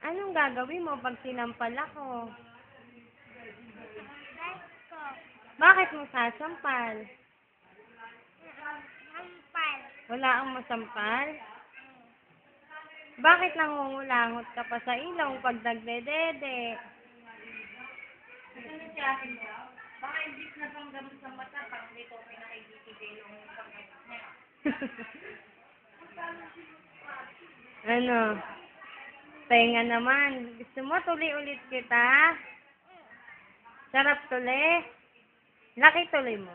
Anong gagawin mo pag sinampal ako? Ko. Bakit mo sasampal? Sampal. Wala ang masampal? Bakit nangungulangot ka pa sa ilong pag nagdedede? Baka imbis na pang gamot sa mata, parang dito pinaka-ibigay ng pagkakas niya. Ano? Tenga naman. Gusto mo tuli ulit kita? Sarap tuli? Laki tuli mo?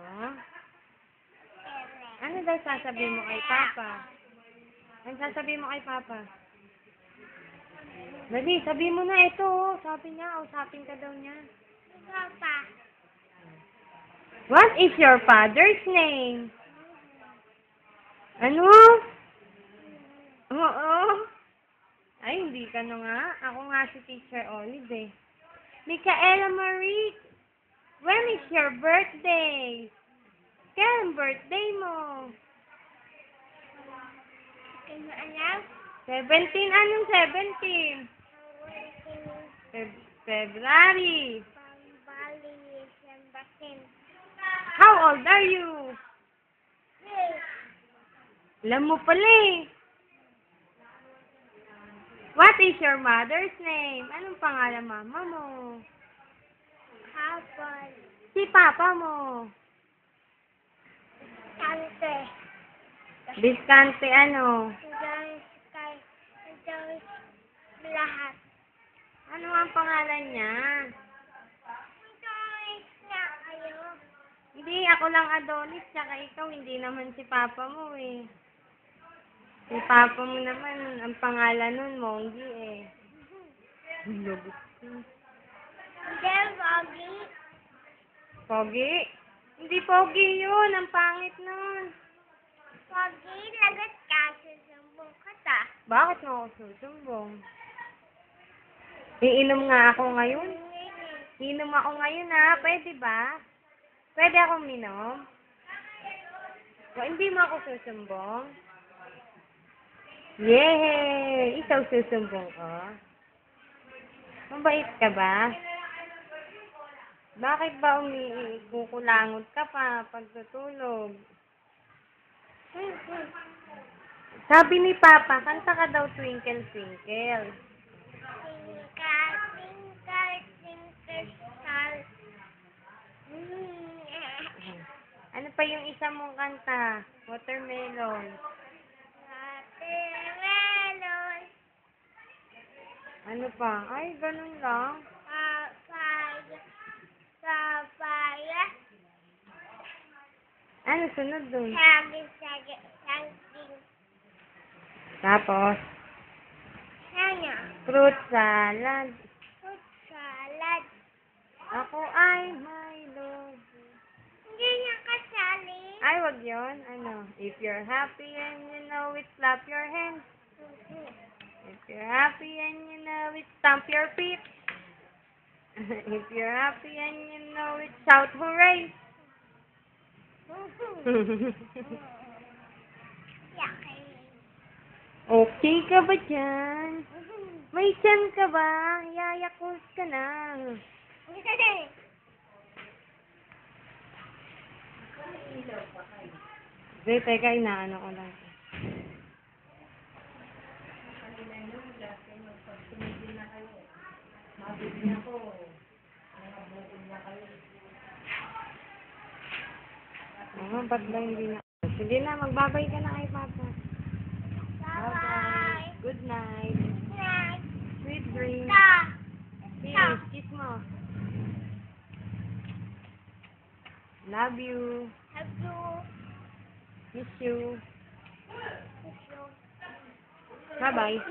Ano daw sasabihin mo kay Papa? Ano sasabihin mo kay Papa? Dali, sabihin mo na ito. Sabi niya, usapin ka daw niya. Papa. What is your father's name? Ano? Oo. Ay, hindi ka na nga. Ako nga si Teacher Olive eh. Micaela Marie, when is your birthday? Kailan birthday mo? Ano alam? 17? Anong 17? February. Pambali. Sambakin. How old are you? Alam mo pala eh. What is your mother's name? Anong pangalan mama mo? Hapon. Si papa mo? Tante. Biskante ano? Hanggang lahat. Ano ang pangalan niya? Hanggang na kayo. Hindi, ako lang Adonis, tsaka ikaw, hindi naman si papa mo eh. Si papa mo naman, ang pangalan nun, Monggi eh. Lubos ko. Hindi, Pogi. Pogi? Hindi Pogi yun, ang pangit nun. Pogi, lagot ka. Susumbong ka ta. Bakit mo ako susumbong? Iinom nga ako ngayon. Iinom ako ngayon ha, pwede ba? Pwede akong minom? O, hindi mo ako susumbong? Yay! Ikaw susumbong ko? Mabait ka ba? Bakit ba kukulangot ka pa pag tutulog? Sabi ni Papa, kanta ka daw Twinkle Twinkle. Twinkle, twinkle, twinkle star. Ano pa yung isa mong kanta? Watermelon. Watermelon. Ano pa? Ay, ganun lang. Papaya. Papaya. Ano sunod dun? Saging, saging, saging. Tapos, Ano? fruit salad. Fruit salad. Ako ay may lobo. Hindi niya kasali. Ay, wag yun. Ano? If you're happy and you know it, clap your hands. If you're happy and you know it, stamp your feet. If you're happy and you know it, shout hooray. Yakin. Okay ka ba dyan? May tiyan ka ba? Yayakult ka na. Teka, inaano ko lang. Ba't ba hindi na? Sige na, magbabay ka na kay Papa. Bye-bye. Good night. Night. Sweet dreams. Ta. Kiss, kiss mo. Love you. Have you. Miss you. Have you. Bye-bye.